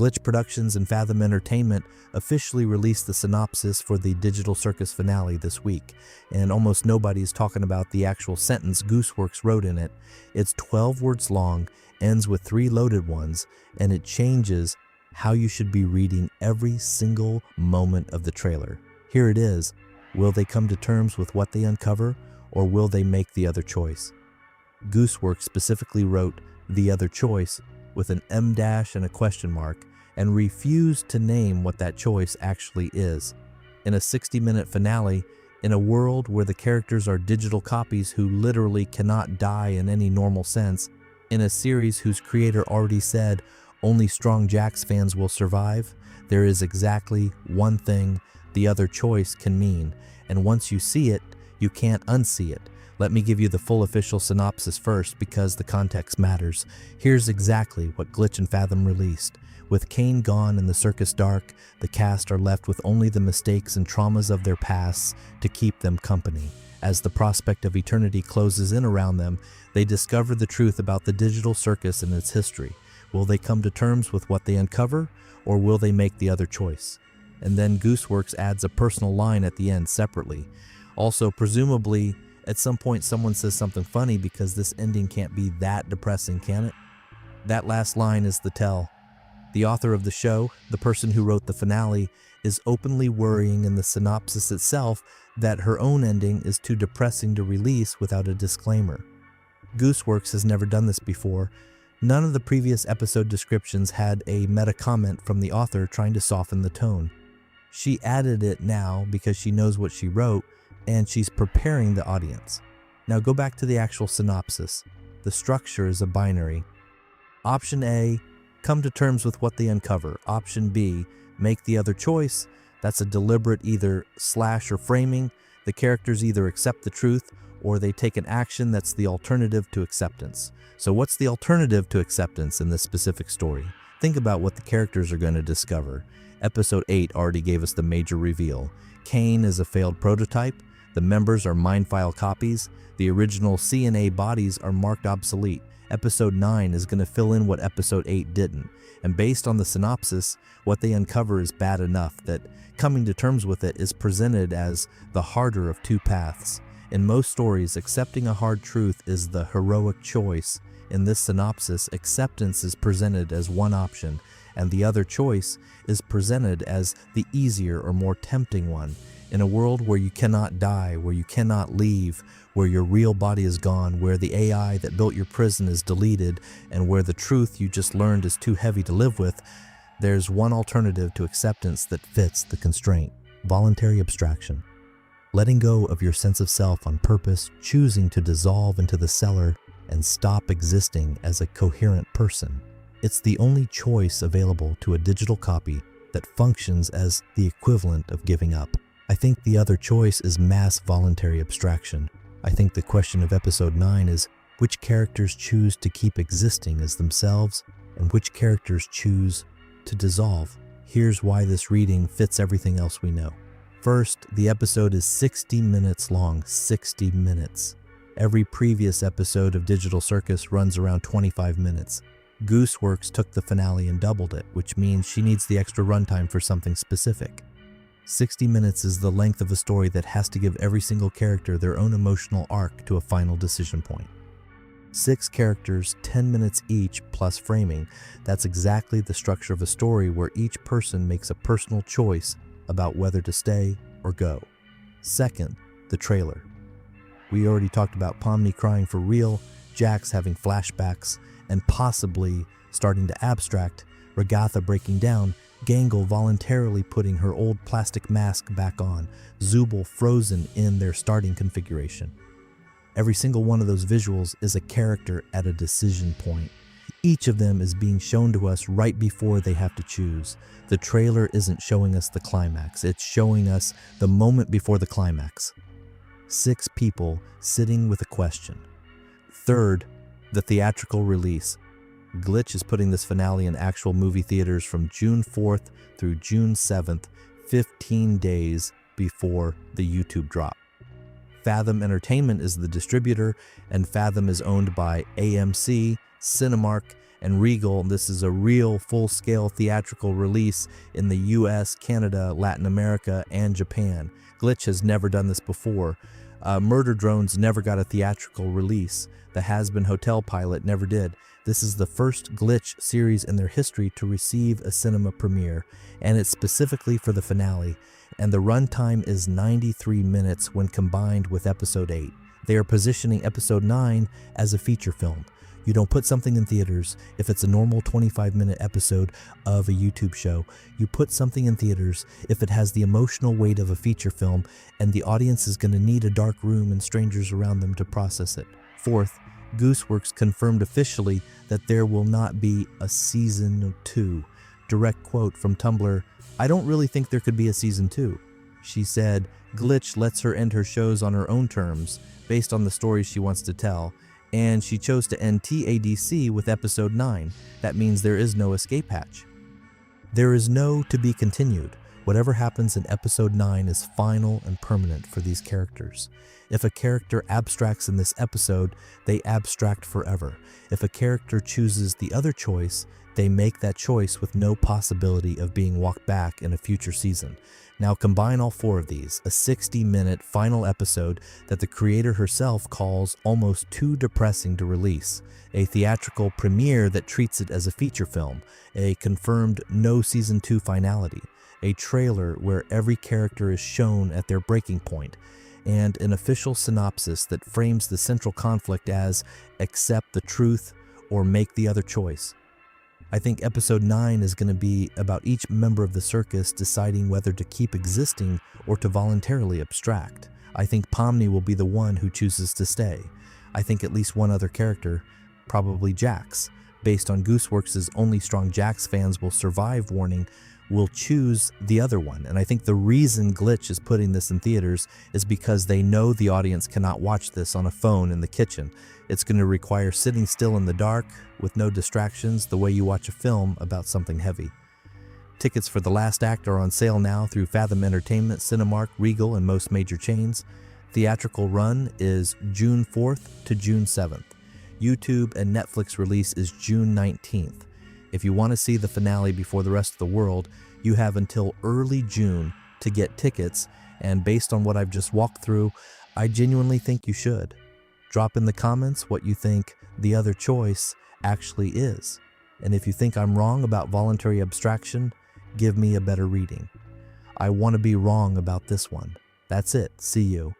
Glitch Productions and Fathom Entertainment officially released the synopsis for the Digital Circus finale this week, and almost nobody's talking about the actual sentence Gooseworx wrote in it. It's 12 words long, ends with 3 loaded ones, and it changes how you should be reading every single moment of the trailer. Here it is. Will they come to terms with what they uncover, or will they make the other choice? Gooseworx specifically wrote the other choice with an M- and a question mark, and refused to name what that choice actually is. In a 60-minute finale, in a world where the characters are digital copies who literally cannot die in any normal sense, in a series whose creator already said only Strong Jax fans will survive, there is exactly one thing the other choice can mean, and once you see it, you can't unsee it. Let me give you the full official synopsis first because the context matters. Here's exactly what Glitch and Fathom released. With Kane gone and the circus dark, the cast are left with only the mistakes and traumas of their pasts to keep them company. As the prospect of eternity closes in around them, they discover the truth about the digital circus and its history. Will they come to terms with what they uncover, or will they make the other choice? And then Gooseworx adds a personal line at the end separately. Also, presumably, at some point someone says something funny because this ending can't be that depressing, can it? That last line is the tell. The author of the show, the person who wrote the finale, is openly worrying in the synopsis itself that her own ending is too depressing to release without a disclaimer. Gooseworx has never done this before. None of the previous episode descriptions had a meta comment from the author trying to soften the tone. She added it now because she knows what she wrote, and she's preparing the audience. Now go back to the actual synopsis. The structure is a binary. Option A, come to terms with what they uncover. Option B, make the other choice. That's a deliberate either slash or framing. The characters either accept the truth or they take an action that's the alternative to acceptance. So what's the alternative to acceptance in this specific story? Think about what the characters are going to discover. Episode 8 already gave us the major reveal. Kane is a failed prototype. The members are mind file copies. The original CNA bodies are marked obsolete. Episode 9 is going to fill in what Episode 8 didn't. And based on the synopsis, what they uncover is bad enough that coming to terms with it is presented as the harder of two paths. In most stories, accepting a hard truth is the heroic choice. In this synopsis, acceptance is presented as one option, and the other choice is presented as the easier or more tempting one. In a world where you cannot die, where you cannot leave, where your real body is gone, where the AI that built your prison is deleted, and where the truth you just learned is too heavy to live with, there's one alternative to acceptance that fits the constraint: voluntary abstraction. Letting go of your sense of self on purpose, choosing to dissolve into the cellar and stop existing as a coherent person. It's the only choice available to a digital copy that functions as the equivalent of giving up. I think the other choice is mass voluntary abstraction. I think the question of Episode 9 is which characters choose to keep existing as themselves and which characters choose to dissolve. Here's why this reading fits everything else we know. First, the episode is 60 minutes long, 60 minutes. Every previous episode of Digital Circus runs around 25 minutes. Gooseworx took the finale and doubled it, which means she needs the extra runtime for something specific. 60 minutes is the length of a story that has to give every single character their own emotional arc to a final decision point. 6 characters, 10 minutes each, plus framing. That's exactly the structure of a story where each person makes a personal choice about whether to stay or go. Second, the trailer. We already talked about Pomni crying for real, Jax having flashbacks, and possibly starting to abstract, Regatha breaking down, Gangle voluntarily putting her old plastic mask back on, Zubul frozen in their starting configuration. Every single one of those visuals is a character at a decision point. Each of them is being shown to us right before they have to choose. The trailer isn't showing us the climax, it's showing us the moment before the climax. 6 people sitting with a question. Third, the theatrical release. Glitch is putting this finale in actual movie theaters from June 4th through June 7th, 15 days before the YouTube drop. Fathom Entertainment is the distributor, and Fathom is owned by AMC, Cinemark, and Regal. This is a real full-scale theatrical release in the US, Canada, Latin America, and Japan. Glitch has never done this before. Murder Drones never got a theatrical release. The Has-Been Hotel pilot never did. This is the first Glitch series in their history to receive a cinema premiere, and it's specifically for the finale, and the runtime is 93 minutes when combined with Episode 8. They are positioning Episode 9 as a feature film. You don't put something in theaters if it's a normal 25-minute episode of a YouTube show. You put something in theaters if it has the emotional weight of a feature film and the audience is going to need a dark room and strangers around them to process it. Fourth, Gooseworx confirmed officially that there will not be a Season 2. Direct quote from Tumblr, "I don't really think there could be a Season 2. She said, Glitch lets her end her shows on her own terms, based on the stories she wants to tell, and she chose to end TADC with Episode 9. That means there is no escape hatch. There is no to be continued. Whatever happens in Episode 9 is final and permanent for these characters. If a character abstracts in this episode, they abstract forever. If a character chooses the other choice, they make that choice with no possibility of being walked back in a future season. Now combine all four of these, a 60-minute final episode that the creator herself calls almost too depressing to release, a theatrical premiere that treats it as a feature film, a confirmed no Season 2 finality, a trailer where every character is shown at their breaking point, and an official synopsis that frames the central conflict as accept the truth or make the other choice. I think Episode 9 is going to be about each member of the circus deciding whether to keep existing or to voluntarily abstract. I think Pomni will be the one who chooses to stay. I think at least one other character, probably Jax, based on Gooseworx's only strong Jax fans will survive warning, will choose the other one. And I think the reason Glitch is putting this in theaters is because they know the audience cannot watch this on a phone in the kitchen. It's going to require sitting still in the dark with no distractions the way you watch a film about something heavy. Tickets for the last act are on sale now through Fathom Entertainment, Cinemark, Regal, and most major chains. Theatrical run is June 4th to June 7th. YouTube and Netflix release is June 19th. If you want to see the finale before the rest of the world, you have until early June to get tickets, and based on what I've just walked through, I genuinely think you should. Drop in the comments what you think the other choice actually is. And if you think I'm wrong about voluntary abstraction, give me a better reading. I want to be wrong about this one. That's it. See you.